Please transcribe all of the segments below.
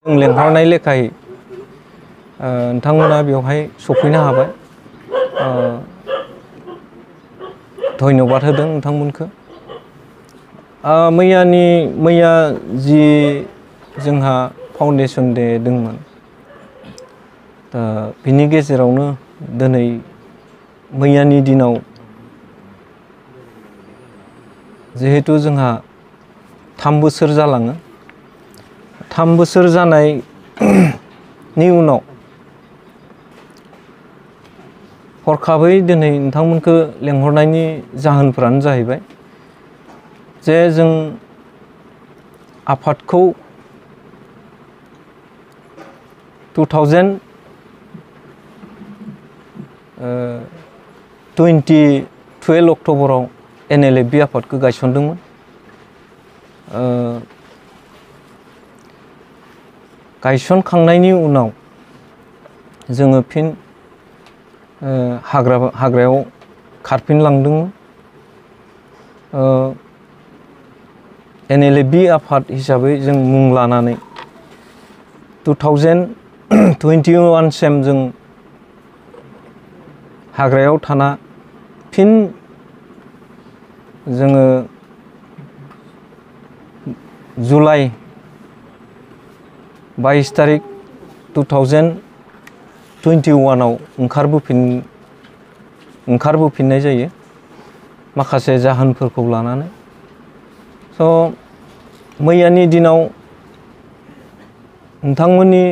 लेंहरनाय लेखायै नोंथांमोना बेवहाय सफैनो हाबाय। धन्यबाद होदों नोंथांमोनखौ। मैया जि जोंहा फाउन्डेसन डे दंमोन, दा बिनि गेजेरावनो दिनै मैयानि दिनाव जिहेतु जोंहा 3 बोसोर जालाङो। 3 बोसोर जानायनि उनाव हरखाबै दिनै नोंथांमोनखौ लेंहरनायनि जाहोनफोरानो जाहैबाय जे जों आफादखौ 12 अक्ट'बराव NLFB आफादखौ गायसनदोंमोन। गायसनखांनायनि उनाव जोङो फिन हाग्रायाव खारफिनलांदोंमोन। NLFB आफाद हिसाबै जों मुं लानानै 2021 सिम जों हाग्रायाव थाना फिन जोङो जुलाइ 22 तारिख 2021 आव ओंखारबोफिननाय जायो माखासे जाहोनफोरखौ लानानै। मैयानि दिनाव नोंथांमोननि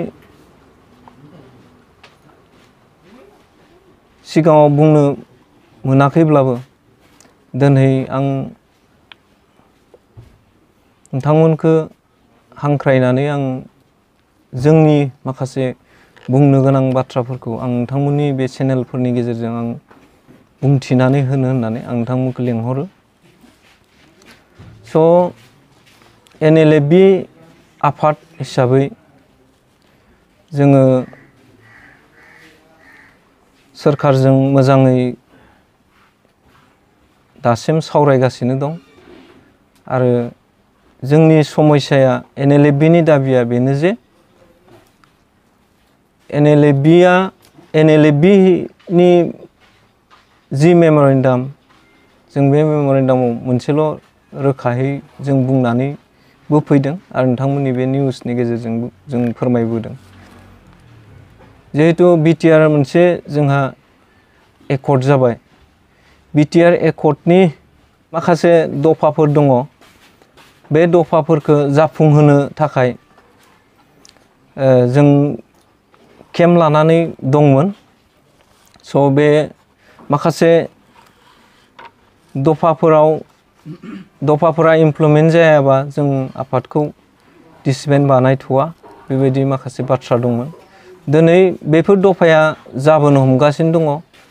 सिगाङाव बुंनो मोनाखैब्लाबो दिनै आं नोंथांमोनखौ हांख्रायनानै आं जोंनि माखासे बुंनो गोनां बाथ्राफोरखौ आं नोंथांमोननि बे चेनेलफोरनि गेजेरजों आं बुंथिनानै होनो होननानै आं नोंथांमोनखौ लेंहरो। NLFB आफाद हिसाबै जोङो सोरखारजों मोजाङै दासिम सावरायगासिनो दं आरो जोंनि समस्याया NLFB नि दाबिया बेनो जे NLFB नि जि मेम'रेन्डाम, जों बे मेम'रेन्डामाव मोनसेल' रोखायै जों बुंनानैबो फैदों आरो नोंथांमोननि बे निउसनि गेजेरजों जों फोरमायबोदों। जिहेतु BTR मोनसे जोंहा एकर्ड जाबाय। BTR एकर्डनि माखासे दफाफोर दङ। बे दफाफोरखौ जाफुंहोनो थाखाय जों केम्प लानानै दंमोन। बे माखासे दफाफोरा इमप्लिमेन्ट जायाबा जों आफादखौ डिसबेन्ड बानायथ'वा, बेबायदि माखासे बाथ्रा दंमोन। दिनै बेफोर दफाया जाबोनो हमगासिनो दङ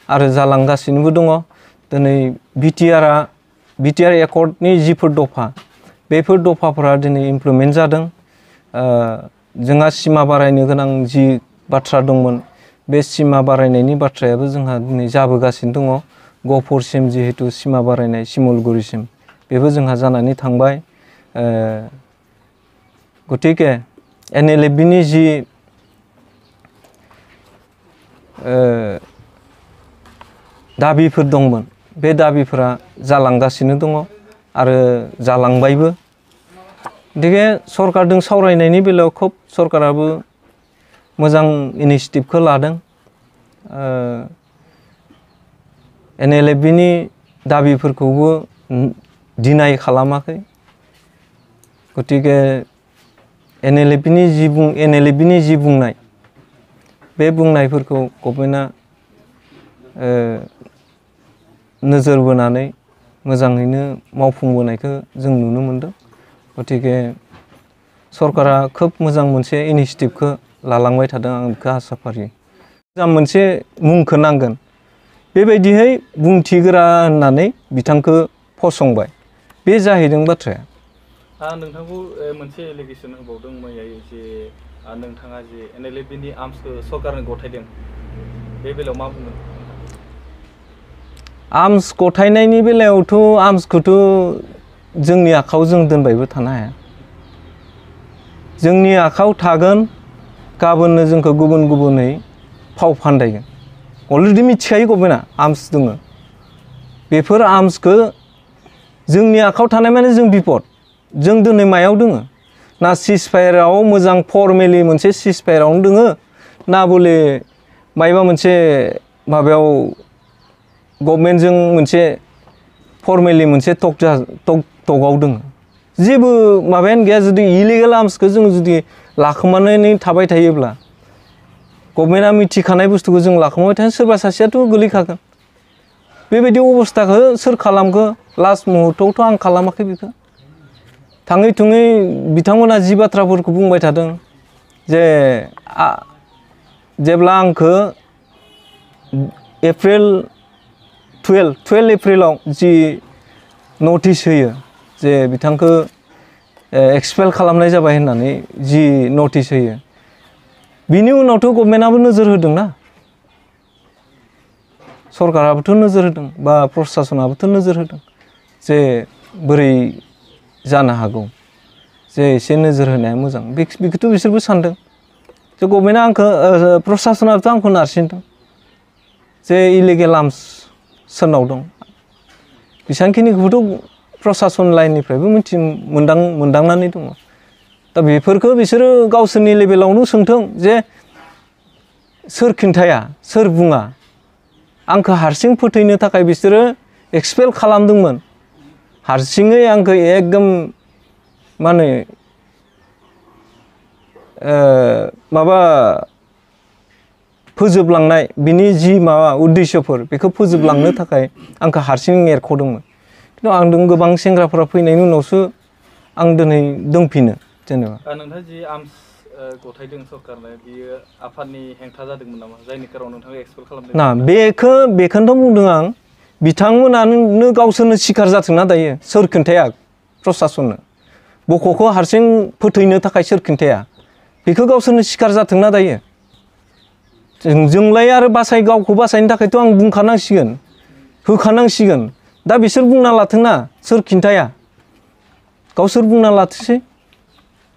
आरो जालांगासिनोबो दङ। दिनै BTR एकर्डनि जिफोर दफा, बेफोर दफाफोरा दिनै इमप्लिमेन्ट जादों। जोंहा सिमा बारायनो गोनां जि बाथ्रा दंमोन, बे सिमा बारायनायनि बाथ्रायाबो जोंहा दिनै जाबोगासिनो दङ। गहपुरसिम जिहेतु सिमा बारायनाय सिमलगुरिसिम, बेबो जोंहा जानानै थांबाय। गतिके NLFB नि जि दाबिफोर दंमोन, बे दाबिफोरा जालांगासिनो दङ आरो जालांबायबो। गतिके सरकारजों सावरायनायनि बेलायाव खोब सरकाराबो मोजां इनिसियेटिभखौ लादों। NLFB नि दाबिफोरखौबो डिनाय खालामाखै। गतिके NLFB नि जि बुंनाय, बे बुंनायफोरखौ गभर्नमेन्टआ नोजोर बोनानै मोजाङैनो मावफुंबोनायखौ जों नुनो मोनदों। गतिके सरकारा खोब मोजां मोनसे इनिसियेटिभखौ लालांबाय थादों, आं बेखौ आसा फारियो। मोजां मोनसे मुंखौ नांगोन, बेबायदिहै बुंथिगोरा होननानै बिथांखौ फसंबाय। बे जाहैदों बाथ्राया। नोंथांखौ मोनसे एलिगेसन होबावदों मैया जे नोंथाङा जे NLFB नि आर्म्सखौ सरकारनो गथायदों, बे बेलायाव मा बुंगोन? आर्म्स गथायनायनि बेलायावथ' आर्म्सखौथ' जोंनि आखायाव जों दोनबायबो थानो हाया। जोंनि आखायाव थागोन गाबोननो जोंखौ गुबुन गुबुनै फाव फान्दायगोन अलरेडि मिथिखायो गभर्नमेन्टआ आर्म्स दङ बेफोर आर्म्सखौ जोंनि आखायाव थानाय माने जों बिपद जों दिनै मायाव दोङो ना सिजफायाराव मोजां फर्मेलि मोनसे सिजफायारावनो दोङो ना बले मायबा मोनसे माबायाव गभर्नमेन्टजों मोनसे फर्मेलि मोनसे टकआव दोङो जेबो माबायानो गैया जुदि इलिगेल आर्म्सखौ जों जुदि लाखोमानानै थाबाय थायोब्ला गभर्नमेन्टआ मिथिखानाय बुस्थुखौ जों लाखोमाबाय थायो सोरबा सासेयाथ' गोलैखागोन बेबायदि अबस्थाखौ सोर खालामखो लास्ट मुहुर्तआवथ' आं खालामाखै बेखौ थाङै थुङै बिथांमोना जि बाथ्राफोरखौ बुंबाय थादों जे जेब्ला आंखौ एप्रिल 12 एप्रिलाव जि नटिस होयो जे बिथांखौ एक्सपेल खालामनाय जाबाय होननानै जि नटिस होयो बिनि उनावथ' गभर्नमेन्टआबो नोजोर होदोंना सरकाराबोथ' नोजोर होदों बा प्रसासनाबोथ' नोजोर होदों जे बोरै जानो हागौ जे एसे नोजोर होनाया मोजां बेखौथ' बिसोरबो सानदों जे गभर्नमेन्टआ आंखौ प्रसासनाबोथ' आंखौ नारसिनदों जे इलिगेल आर्म्स सोरनाव दं बेसांखिनिखौथ' प्रसासन लाइननिफ्रायबो मोनदांनानै दङ दा बेफोरखौ बिसोरो गावसोरनि लेभेलावनो सोंथों जे सोर खिन्थाया सोर बुङा आंखौ हारसिं फोथैनो थाखाय बिसोरो एक्सपेल खालामदोंमोन हारसिङै आंखौ एकदम मा होनो माबा फोजोबलांनाय बिनि जि माबा उद्देश्यफोर बेखौ फोजोबलांनो थाखाय आंखौ हारसिं एरख'दोंमोन खिन्थु आं गोबां सेंग्राफोरा फैनायनि उनावसो आं दिनै दंफिनो जेनेबा नोंथाङा जि आर्म्स गथायदों सरकारनो बियो आफादनि हेंथा जादोंमोन नामा जायनि खारनाव नोंथाङा एक्सपेल खालामदों ना बेखौनोथ' बुंदों आं बिथांमोनानो गावसोरनो सिखार जाथोंना दायो सोर खोन्थाया प्रसासननो बख'खौ हारसिं फोथैनो थाखाय सोर खोन्थाया बेखौ गावसोरनो सिखार जाथोंना दायो जोंलाय आरो गावखौ बासायनो थाखायथ' आं बुंखानांसिगोन होखानांसिगोन दा बिसोर बुंना लाथोंना सोर खिन्थाया गावसोर बुंना लाथोंसै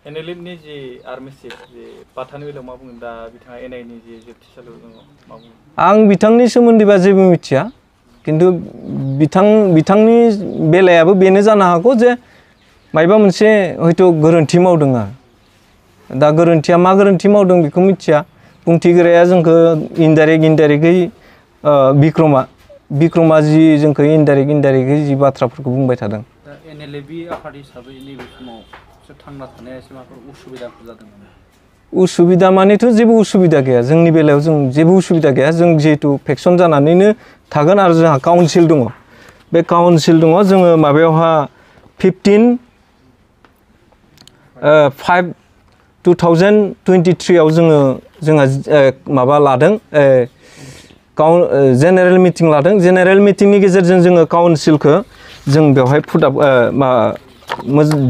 एनएलएफनि जि आर्मि चिफ जे बाथानि बेलायाव मा बुंगोन दा बिथाङा एनआइनि जि जोबथिसालियाव दङ मा बुङो आं बिथांनि सोमोन्दैबा जेबो मिथिया खिन्थु बिथांनि बेलायाबो बेनो जानो हागौ जे मायबा मोनसे हयथ' गोरोन्थि मावदों आरो दा गोरोन्थिया मा गोरोन्थि मावदों बेखौ मिथिया बुंथिग्राया जोंखौ इनडाइरेक्टयै बिक्रमा जि जोंखौ इनडाइरेक्टयै जि बाथ्राफोरखौ बुंबाय थादों दा एनएलएफबि आफाद हिसाबै नैबे समाव थांना थानाया एसे माबाफोर उसुबिदाफोर जादों नामा उसुबिदा मानेथ' जेबो उसुबिदा गैया जोंनि बेलायाव जों जेबो उसुबिदा गैया जों जिहेतु फेक्सन जानानैनो थागोन आरो जोंहा काउन्सिल दङ बे काउन्सिल दङ जोङो माबायावहा 2023 आव जोंहा माबा लादों जेनेरेल मिटिं लादों जेनेरेल मिटिंनि गेजेरजों जोङो काउन्सिलखौ जों बेवहाय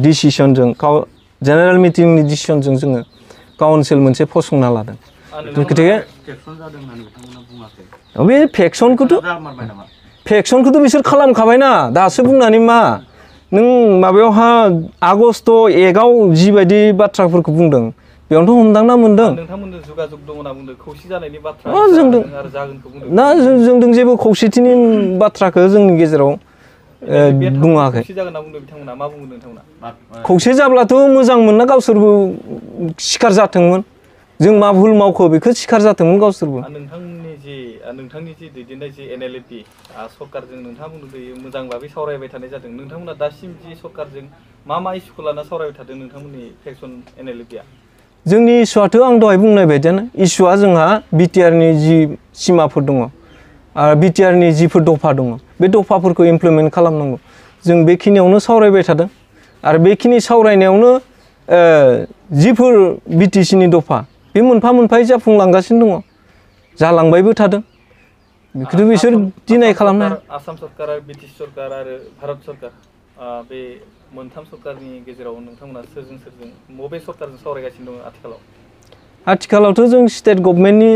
डिसिसनजों जेनेरेल मिटिंनि डिसिसनजों जोङो काउन्सिल मोनसे फसंना लादों गतिके बे फेक्सनखौथ' बिसोर खालामखाबायना दासो बुंनानै मा नों माबायावहा आगस्ट 1 आव जिबायदि बाथ्राफोरखौ बुंदों बेयावनोथ' हमदांना मोनदों नोंथांमोनजों जगाजग दङ होनना बुंदों खौसे जानायनि बाथ्रा जोंदों आरो जागोनखौ बुंदों ना जोंदों जेबो खौसेथिनि बाथ्राखौ जोंनि गेजेराव बुङाखै खौसे जागोन होनना बुंदों बिथांमोना मा बुंदों नोंथांमोना खौसे जाब्लाथ' मोजां मोनना गावसोरबो सिखार जाथोंमोन जों मा भुल मावखो बेखौ सिखार जाथोंमोन गावसोरबो नोंथांनि जि दैदेननाय जि एनएलएफबि सरकारजों नोंथाङा बुंदों बेयो मोजां भाबै सावरायबाय थानाय जादों नोंथांमोना दासिम जि सरकारजों मा इस्युखौ लाना सावरायबाय थादों नोंथांमोननि फेक्सन एनएलएफबिआ जोंनि इस्युआथ' आं दहाय बुंनाय बायदियानो इस्युआ जोंहा बिटिआरनि जि सिमाफोर दङ आरो बिटिआरनि जिफोर दफा दङ बे दफाफोरखौ इमप्लिमेन्ट खालामनांगौ जों बेखिनियावनो सावरायबाय थादों आरो बेखिनि सावरायनायावनो जिफोर बिटिसिनि दफा बे मोनफा मोनफायै जाफुंलांगासिनो दङ जालांबायबो थादों बेखौथ' बिसोर दिनाय खालामनो हाया आसाम सरकार आरो ब्रिटिश सरकार आरो भारत सरकार बे मोनथाम सरकारनि गेजेराव नोंथांमोना सोरजों बबे सरकारजों सावरायगासिनो दङ आथिखालावथ' जों स्टेट गभर्नमेन्टनि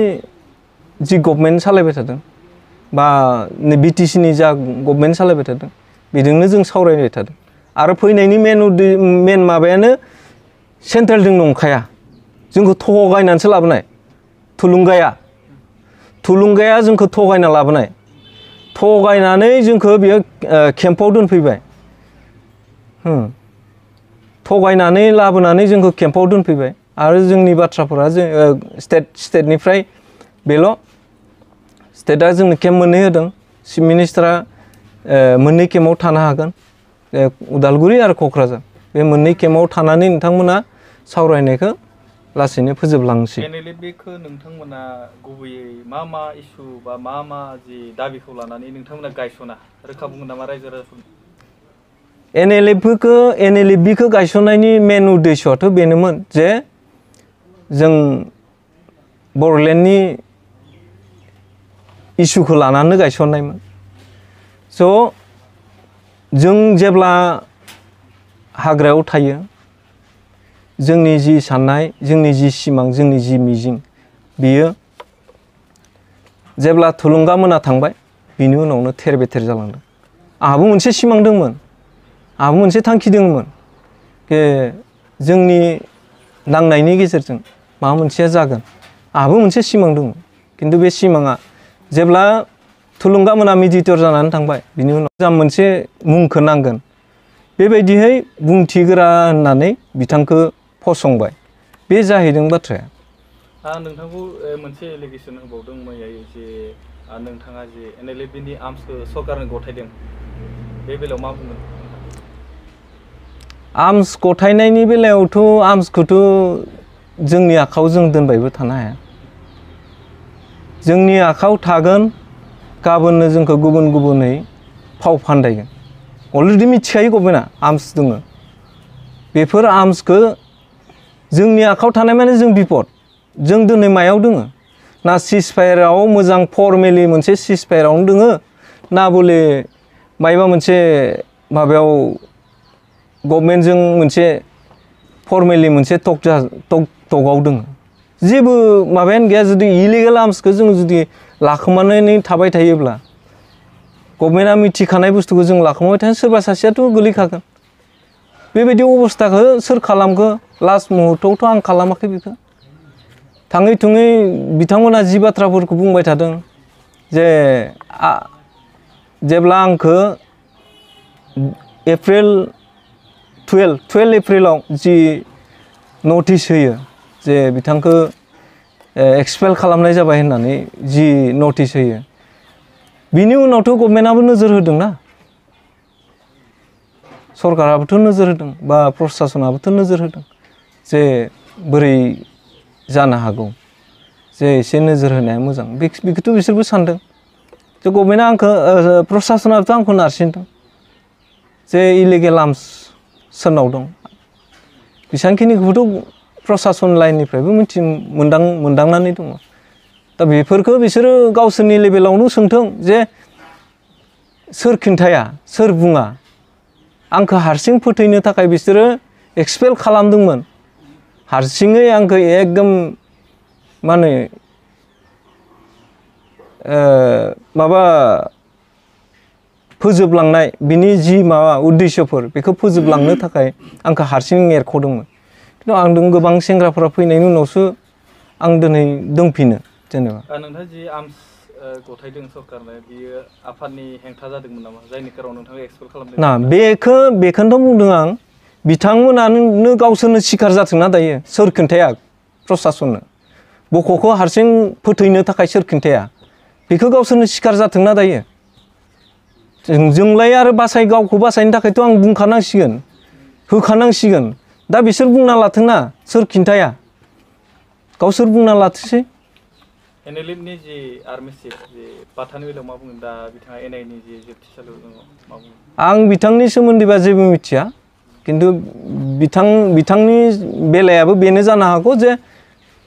जि गभर्नमेन्ट सालायबाय थादों बा बिटिसिनि जा गभर्नमेन्ट सालायबाय थादों बेजोंनो जों सावरायबाय थादों आरो फैनायनि मेन माबायानो सेन्ट्रेलजों नंखाया जोंखौ थगायनानैसो लाबोनाय थुलुंगाया जोंखौ थगायना लाबोनाय थगायनानै जोंखौ बेयो केम्पआव दोनफैबाय थगायनानै लाबोनानै जोंखौ केम्पआव दोनफैबाय आरो जोंनि बाथ्राफोरा जों स्टेटनिफ्राय बेल' स्टेटआ जोंनो केम्प मोननै होदों चिफ मिनिस्टारा मोननै केम्पआव थानो हागोन उदालगुरि आरो क'क्राझार बे मोननै केम्पआव थानानै नोंथांमोना सावरायनायखौ लासैनो फोजोबलांसै NLFखौ नोंथांमोना गुबैयै मा इसु बा मा जि दाबिखौ लानानै नोंथांमोना गायसना रोखा बुंगोन नामा रायजो राजाफोरनो NLFखौ गायसननायनि मेन उद्देश्यआथ' बेनोमोन जे जों बर'लेण्डनि इसुखौ लानानै गायसननायमोन स' जों जेब्ला हाग्रायाव थायो जोंनि जि साननाय जोंनि जि सिमां जोंनि जि मिजिं बियो जेब्ला थुलुंगा मोना थांबाय बिनि उनावनो थेर बेथेर जालांदों आंहाबो मोनसे सिमां दंमोन आंहाबो मोनसे थांखि दंमोन जोंनि नांनायनि गेजेरजों माबा मोनसेया जागोन आंहाबो मोनसे सिमां दंमोन खिन्थु बे सिमाङा जेब्ला थुलुंगा मोना मेडिटेटर जानानै थांबाय बिनि उनाव जा मोनसे मुंखौ नांगोन बेबायदिहै बुंथिगोरा होननानै बिथांखौ फसंबाय बे जाहैदों बाथ्राया आं नोंथांखौ मोनसे एलिगेसन होबावदों मैयायो जे नोंथाङा जे NLFनि आर्म्सखौ सरकारनो गथायदों बे बेलायाव मा बुंगोन आर्म्स गथायनायनि बेलायावथ' आर्म्सखौथ' जोंनि आखायाव जों दोनबायबो थानो हाया जोंनि आखायाव थागोन गाबोननो जोंखौ गुबुनै फाव फान्दायगोन अलरेडि मिथिखायो गभर्नमेन्टआ आर्म्स दङ बेफोर आर्म्सखौ जोंनि आखायाव थानाय माने जों बिपद जों दिनै मायाव दोङो ना सिजफायाराव मोजां फर्मेलि मोनसे सिजफायारावनो दोङो ना बले मायबा मोनसे माबायाव गभर्नमेन्टजों मोनसे फर्मेलि मोनसे टकआव दोङो जेबो माबायानो गैया जुदि इलिगेल आर्म्सखौ जों जुदि लाखोमानानै थाबाय थायोब्ला गभर्नमेन्टआ मिथिखानाय बुस्थुखौ जों लाखोमाबाय थायो सोरबा सासेयाथ' गोलैखागोन बेबायदि अबस्थाखौ सोर खालामखो लास्ट मुहुर्तआवथ' आं खालामाखै बेखौ थाङै थुङै बिथांमोना जि बाथ्राफोरखौ बुंबाय थादों जे जेब्ला आंखौ एप्रिल 12 एप्रिलाव जि नटिस होयो जे बिथांखौ एक्सपेल खालामनाय जाबाय होननानै जि नटिस होयो बिनि उनावथ' गभर्नमेन्टआबो नोजोर होदोंना सरकाराबोथ' नोजोर होदों बा प्रसासनाबोथ' नोजोर होदों जे बोरै जानो हागौ जे एसे नोजोर होनाया मोजां बेखौथ' बिसोरबो सानदों जे गभर्नमेन्टआ आंखौ प्रसासनाबोथ' आंखौ नारसिनदों जे इलिगेल आर्म्स सोरनाव दं बेसेबांखिनिखौथ' प्रसासन लाइननिफ्रायबो मोनदांनानै दङ दा बेफोरखौ बिसोरो गावसोरनि लेभेलावनो सोंथों जे सोर खिन्थाया सोर बुङा आंखौ हारसिं फोथैनो थाखाय बिसोरो एक्सपेल खालामदोंमोन हारसिङै आंखौ एकदम मा होनो माबा फोजोबलांनाय बिनि जि माबा उद्देश्यफोर बेखौ फोजोबलांनो थाखाय आंखौ हारसिं एरख'दोंमोन खिन्थु आं गोबां सेंग्राफोरा फैनायनि उनावसो आं दिनै दंफिनो जेनेबा नोंथाङा जि आर्म्स गथायदों सरकारनो बियो आफादनि हेंथा जादोंमोन नामा जायनि खारनाव नोंथाङा एक्सपेल खालामदों ना बेखौनोथ' बुंदों आं बिथांमोनानो गावसोरनो सिखार जाथोंना दायो सोर खिन्थाया प्रसासननो बख'खौ हारसिं फोथैनो थाखाय सोर खिन्थाया बेखौ गावसोरनो सिखार जाथोंना दायो जोंलाय आरो गावखौ बासायनो थाखायथ' आं बुंखानांसिगोन होखानांसिगोन दा बिसोर बुंना लाथोंना सोर खिन्थाया गावसोर बुंना लाथोंसै NLFनि जि आर्मि चिफ जे बाथानि बेलायाव मा बुंगोन दा बिथाङा NIनि जि जोबथिसालियाव दङ मा बुङो आं बिथांनि सोमोन्दैबा जेबो मिथिया खिन्थु बिथांनि बेलायाबो बेनो जानो हागौ जे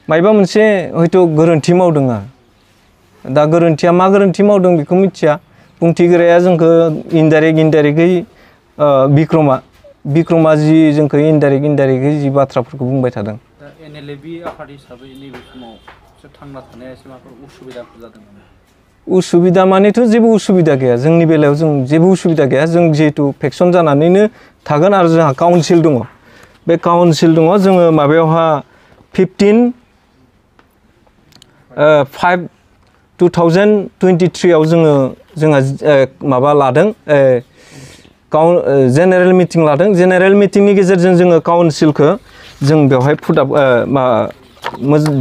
मायबा मोनसे हयथ' गोरोन्थि मावदों आरो दा गोरोन्थिया मा गोरोन्थि मावदों बेखौ मिथिया बुंथिग्राया जोंखौ इनडाइरेक्टै बिक्रमा जि जोंखौ इनडाइरेक्टै जि बाथ्राफोरखौ बुंबाय थादों दा NLF आफाद हिसाबै नैबे समाव थांना थानाया एसे माबाफोर उसुबिदाफोर जादों नामा उसुबिदा मानेथ' जेबो उसुबिदा गैया जोंनि बेलायाव जों जेबो उसुबिदा गैया जों जिहेतु फेक्सन जानानैनो थागोन आरो जोंहा काउन्सिल दङ बे काउन्सिल दङ जोङो माबायावहा 2023 आव जोंहा माबा लादों जेनेरेल मिटिं लादों जेनेरेल मिटिंनि गेजेरजों जोङो काउन्सिलखौ जों बेवहाय फुटाप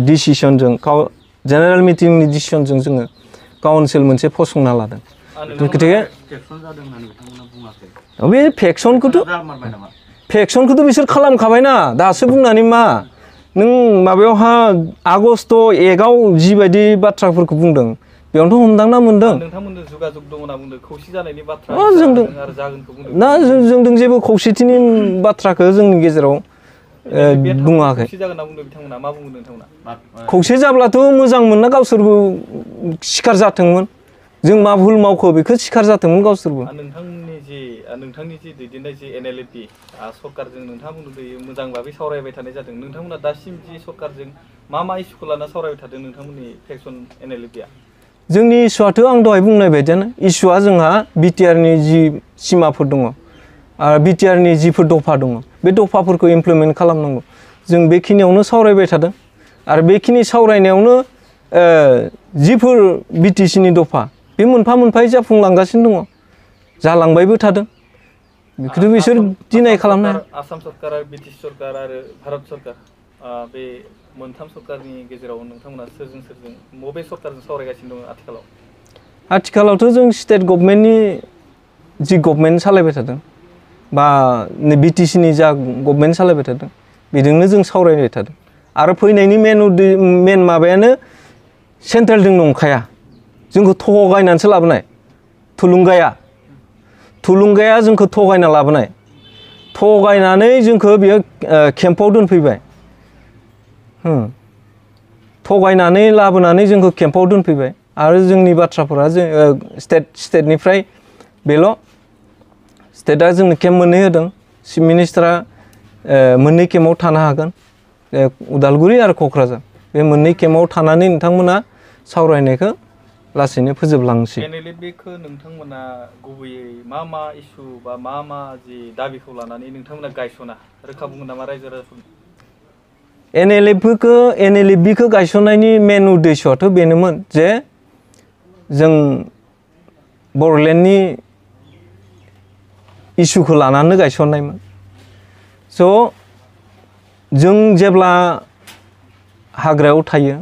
डिसिसनजों जेनेरेल मिटिंनि डिसिसनजों जोङो काउन्सिल मोनसे फसंना लादों गतिके बे फेक्सनखौथ' बिसोर खालामखाबायना दासो बुंनानै मा नों माबायावहा आगस्ट 1 आव जिबायदि बाथ्राफोरखौ बुंदों बेयावनोथ' हमदांना मोनदों नोंथांमोननो जुगाजुग दङ होनना बुंदों खौसे जानायनि बाथ्रा जोंदों आरो जागोनखौ बुंदों ना जोंदों जेबो खौसेथिनि बाथ्राखौ जोंनि गेजेराव बुङाखै खौसे जागोन होनना बुंदों बिथांमोना मा बुंदों नोंथांमोना खौसे जाब्लाथ' मोजां मोनना गावसोरबो सिखार जाथोंमोन जों मा भुल मावखो बेखौ सिखार जाथोंमोन गावसोरबो नोंथांनि जि दैदेननाय जि NLP सरकारजों नोंथाङा बुंदों मोजां भाबै सावरायबाय थानाय जादों नोंथांमोना दासिम जि सरकारजों मा इस्युखौ लाना सावरायबाय थादों नोंथांमोननि फेक्सन NLP जोंनि इस्युआथ' आं दहाय बुंनाय बायदियानो इस्युआ जोंहा बिटिआरनि जि सिमाफोर दङ आरो बिटिआरनि जिफोर दफा दङ बे दफाफोरखौ इमप्लिमेन्ट खालामनांगौ जों बेखिनियावनो सावरायबाय थादों आरो बेखिनि सावरायनायावनो जिफोर बिटिसिनि दफा बे मोनफा मोनफायै जाफुंलांगासिनो दङ जालांबायबो थादों बेखौथ' बिसोर डिनाय खालामनो हाया आसाम सरकार आरो ब्रिटिश सरकार आरो भारत सरकार बे मोनथाम सरकारनि गेजेराव नोंथांमोना सोरजों बबे सरकारजों सावरायगासिनो दङ आथिखालावथ' जों स्टेट गभर्नमेन्टनि जि गभर्नमेन्ट सालायबाय थादों बा बिटिसिनि जा गभर्नमेन्ट सालायबाय थादों बेजोंनो जों सावरायबाय थादों आरो फैनायनि मेन माबायानो सेन्ट्रेलजों नंखाया जोंखौ थगायनानैसो लाबोनाय थुलुंगाया जोंखौ थगायना लाबोनाय थगायनानै जोंखौ बियो केम्पआव दोनफैबाय थगायनानै लाबोनानै जोंखौ केम्पआव दोनफैबाय आरो जोंनि बाथ्राफोरा स्टेटनिफ्राय बेल' स्टेटआ जोंनो केम्प मोननै होदों चिफ मिनिस्टारा मोननै केम्पआव थानो हागोन उदालगुरि आरो क'क्राझार बे मोननै केम्पआव थानानै नोंथांमोना सावरायनायखौ लासैनो फोजोबलांसै NLPखौ नोंथांमोना गुबैयै मा इस्यु बा मा जि दाबिखौ लानानै नोंथांमोना गायसना रोखा बुंगोन नामा रायजो राजाफोरनो NLPखौ गायसननायनि मेन उद्देश्यआथ' बेनोमोन जे जों बर'लेण्डनि इस्युखौ लानानै गायसननायमोन स' जों जेब्ला हाग्रायाव थायो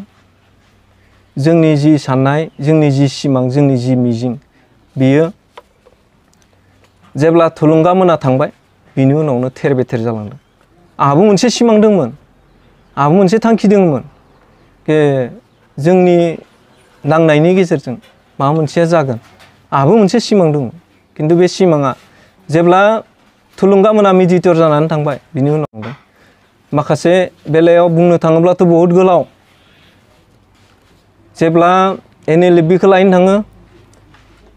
जोंनि जि साननाय जोंनि जि सिमां जोंनि जि मिजिं बियो जेब्ला थुलुंगा मोना थांबाय बिनि उनावनो थेर बेथेर जालांदों आंहाबो मोनसे सिमां दंमोन आंहाबो मोनसे थांखि दंमोन जोंनि नांनायनि गेजेरजों माबा मोनसेया जागोन आंहाबो मोनसे सिमां दंमोन खिन्थु बे सिमाङा जेब्ला थुलुंगा मोना मिडिएटर जानानै थांबाय बिनि उनाव माखासे बेलायाव बुंनो थाङोब्लाथ' बहुत गोलाव जेब्ला NLPखौ लायनो थाङो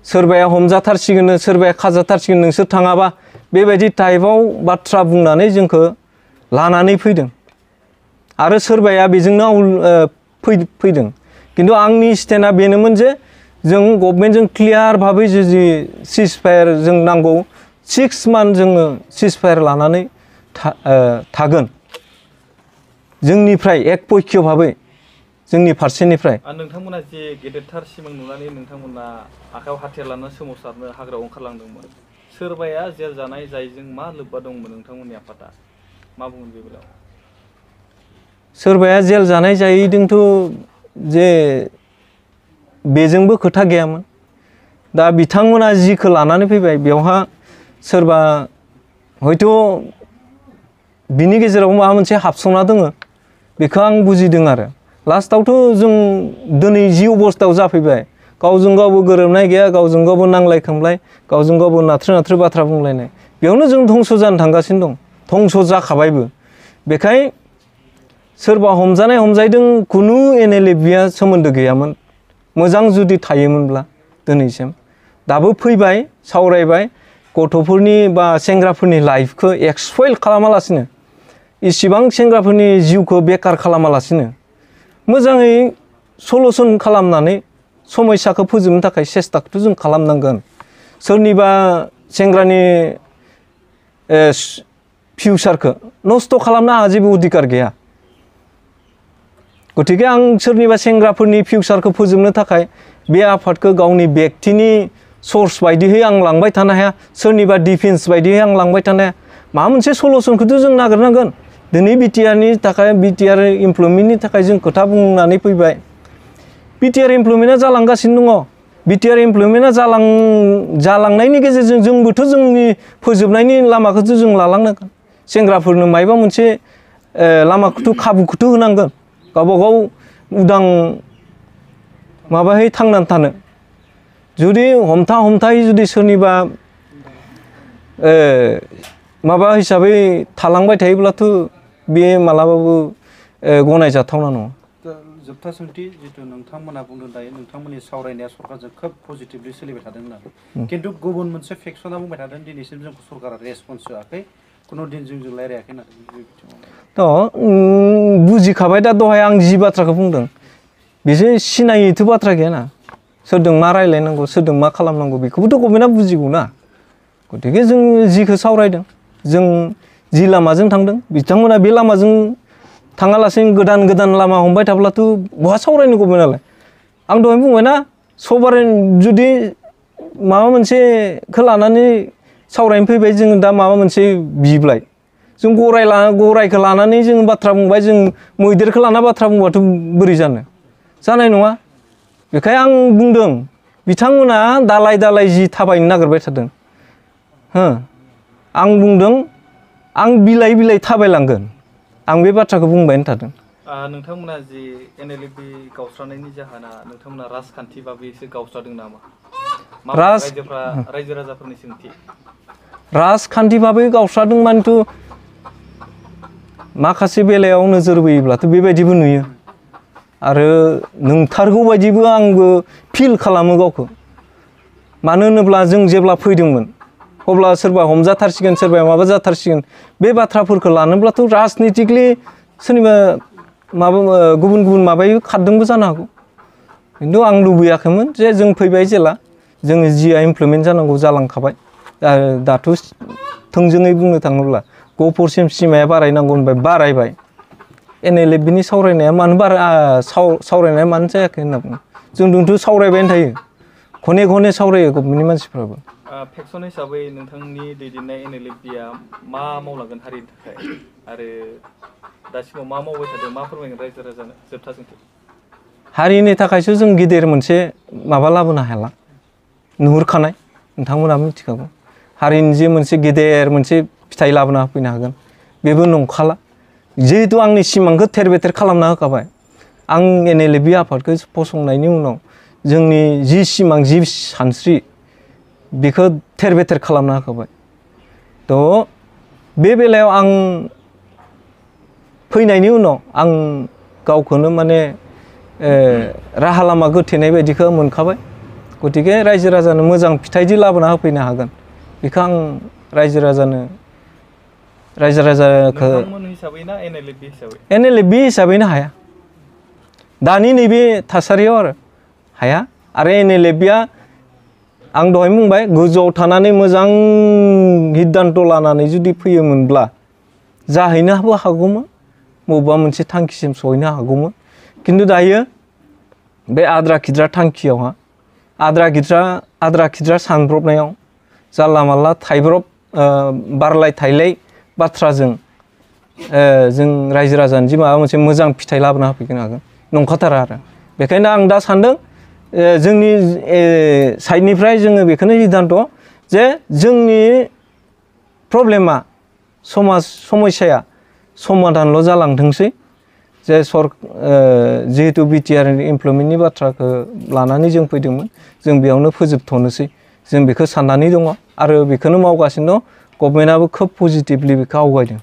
सोरबाया हमजाथारसिगोन सोरबाया खाजाथारसिगोन नोंसोर थाङाबा बेबायदि टाइपआव बाथ्रा बुंनानै जोंखौ लानानै फैदों आरो सोरबाया बेजोंनो फैदों खिन्थु आंनि स्टेन्डआ बेनोमोन जे जों गभर्नमेन्टजों क्लियार भाबै जुदि सिजफायार जों नांगौ 6 मान्थ जोङो सिजफायार लानानै थागोन जोंनिफ्राय एकपक्ष भाबै जोंनि फारसेनिफ्राय नोंथांमोना जे गेदेरथार सिमां नुनानै नोंथांमोना आखायाव हाथियार लानानै सोमावसारनो हाग्रायाव ओंखारलांदोंमोन सोरबाया जेल जानाय जायजों मा लोब्बा दंमोन नोंथांमोननि आफादा मा बुङो बे बेलायाव सोरबाया जेल जानाय जायैदोंथ' जे बेजोंबो खोथा गैयामोन दा बिथांमोना जिखौ लानानै फैबाय बेवहा सोरबा हयथ' बिनि गेजेराव माबा मोनसे हाबसंना दङ बेखौ आं बुजिदों आरो लास्टआवथ' जों दिनै जि अबस्थायाव जाफैबाय गावजों गावबो गोरोबनाय गैया गावजों गावबो नांलाय खोमलाय गावजों गावबो नाथ्रो बाथ्रा बुंलायनाय बेयावनो जों धंस जानो थांगासिनो दं धंस जाखाबायबो बेखाय सोरबा हमजायदों खुनु NLPआ सोमोन्दो गैयामोन मोजां जुदि थायोमोनब्ला दिनैसिम दाबो फैबाय सावरायबाय गथ'फोरनि बा सेंग्राफोरनि लाइफखौ एक्सपइल खालामालासिनो इसिबां सेंग्राफोरनि जिउखौ बेकार खालामालासिनो मोजाङै सलुसन खालामनानै समस्याखौ फोजोबनो थाखाय सेस्टाखौथ' जों खालामनांगोन सोरनिबा सेंग्रानि फिउचारखौ नस्थ' खालामनो आंहा जेबो अधिकार गैया गतिके आं सोरनिबा सेंग्राफोरनि फिउचारखौ फोजोबनो थाखाय बे आफादखौ गावनि व्यक्तिनि सोर्स बायदियै आं लांबाय थानो हाया सोरनिबा डिफेन्स बायदियै आं लांबाय थानो हाया माबा मोनसे सलुसनखौथ' जों नागिरनांगोन दिनै बिटिआरनि थाखाय बिटिआर इमप्लयमेन्टनि थाखाय जों खोथा बुंनानै फैबाय बिटिआर इमप्लयमेन्टआ जालांगासिनो दङ बिटिआर इमप्लयमेन्टआ जालांनायनि गेजेरजों जोंबोथ' जोंनि फोजोबनायनि लामाखौथ' जों लालांनांगोन सेंग्राफोरनो मायबा मोनसे लामाखौथ' खाबुखौथ' होनांगोन गावबा गाव उदां माबायै थांनानै थानो जुदि हमथायै जुदि सोरनिबा माबा हिसाबै थालांबाय थायोब्लाथ' बे मालाबाबो गनायजाथावना नङा जोबथा सोंथि जितु नोंथांमोना बुंदों दायो नोंथांमोननि सावरायनाया सरकारजों खोब पजिटिभलि सोलिबाय थादों होननानै खिन्थु गुबुन मोनसे फेक्सना बुंबाय थादों दिनैसिम जोंखौ सरकारा रेसपन्स होआखै खुनु दिन जोंजों रायज्लायाखै होननानै बुजिखाबाय दा दहाय आं जि बाथ्राखौ बुंदों बिसोर सिनायैथ' बाथ्रा गैयाना सोरजों मा रायज्लायनांगौ सोरजों मा खालामनांगौ बेखौबोथ' गभर्नमेन्टआ बुजिगौ ना गतिके जों जिखौ सावरायदों जों जि लामाजों थांदों बिथांमोना बे लामाजों थाङालासिनो गोदान लामा हमबाय थाब्लाथ' बहा सावरायनो गभर्नमेन्टआलाय आं दहाय बुंबायना सभारेन जुदि माबा मोनसेखौ लानानै सावरायनो फैबाय जों दा माबा मोनसे बिबाय जों गरायखौ लानानै जों बाथ्रा बुंबाय जों मैदेरखौ लाना बाथ्रा बुंबाथ' बोरै जानाय नङा बेखायनो आं बुंदों बिथांमोना दालाय जि थाबायनो नागिरबाय थादों आं बुंदों आं बिलाइ थाबायलांगोन आं बे बाथ्राखौ बुंबायनो थादों नोंथांमोना जि एनएलएफबि गावस्रानायनि जाहोना नोंथांमोना राजखान्थि बाबैसो गावस्रादों नामा रायजो राजाफोरनि सोंथि राजखान्थि बाबै गावस्रादों मानेथ' माखासे बेलायाव नोजोर बोयोब्लाथ' बेबायदिबो नुयो आरो नंथारगौ बायदिबो आंबो फिल खालामो गावखौ मानो होनोब्ला जों जेब्ला फैदोंमोन अब्ला सोरबा हमजाथारसिगोन सोरबा माबा जाथारसिगोन बे बाथ्राफोरखौ लानोब्लाथ' राजनितिकलि सोरनिबा माबा गुबुन माबायै खारदोंबो जानो हागौ खिन्थु आं लुबैयाखैमोन जे जों फैबाय जेला जोङो जिया इमप्लिमेन्ट जानांगौ जालांखाबाय दाथ' थोंजोङै बुंनो थाङोब्ला ग'फोरसिम सिमाया बारायनांगौ होनबाय बारायबाय एनएलएफबिनि सावरायनाया मानो सावरायनाया मानो जायाखै होनना बुङो जोंथ' सावरायबायानो थायो खने सावरायो गभर्नमेन्टनि मानसिफ्राबो फेक्सन हिसाबै नोंथांनि दैदेननाय एनएलएफबिया मा मावलांगोन हारिनि थाखाय आरो दासिमाव मा मावबाय थादों मा फोरमायगोन रायजो राजानो जोबथा सोंथि हारिनि थाखायसो जों गिदिर मोनसे माबा लाबोनो हाला नुहुरखानाय नोंथांमोना मिथिखागौ हारिनि जे मोनसे गेदेर मोनसे फिथाइ लाबोना होफैनो हागोन बेबो नंखाला जिहेतु आंनि सिमांखौ थेर बेथेर खालामना होखाबाय आं एनएलएफबि आफादखौ फसंनायनि उनाव जोंनि जि सिमां जि सानस्रि बेखौ थेर बेथेर खालामना होखाबाय थ' बे बेलायाव आं फैनायनि उनाव आं गावखौनो माने राहा लामा गोथेनाय बायदिखौ मोनखाबाय गतिके रायजो राजानो मोजां फिथाइदि लाबोना होफैनो हागोन बेखौ आं रायजो राजाखौ एनएलएफबि हिसाबैनो हाया दानि नैबे थासारियाव आरो हाया आरो एनएलएफबिया आं दहाय बुंबाय गोजौआव थानानै मोजां सिद्धान्त लानानै जुदि फैयोमोनब्ला जाहैनोबो हागौमोन बबेबा मोनसे थांखिसिम सहैनो हागौमोन खिन्थु दायो बे आद्रा खिद्रा थांखियावहा आद्रा खिद्रा सानब्रबनायाव जानला मानला थाइब्रब बारलाय थाइलाय बाथ्राजों जों रायजो राजानि जि माबा मोनसे मोजां फिथाइ लाबोना होफैनो हागोन नंखाथारा आरो बेखायनो आं दा सानदों जोंनि साइडनिफ्राय जोङो बेखौनो सिद्धान्त जे जोंनि प्रब्लेमा समस्याया समाधानल' जालांथोंसै जे जिहेतु बिटिआर इमप्लयमेन्टनि बाथ्राखौ लानानै जों फैदोंमोन जों बेयावनो फोजोबथ'नोसै जों बेखौ साननानै दङ आरो बेखौनो मावगासिनो दं गभर्नमेन्टआबो खोब पजिटिभलि बेखौ आवगायदों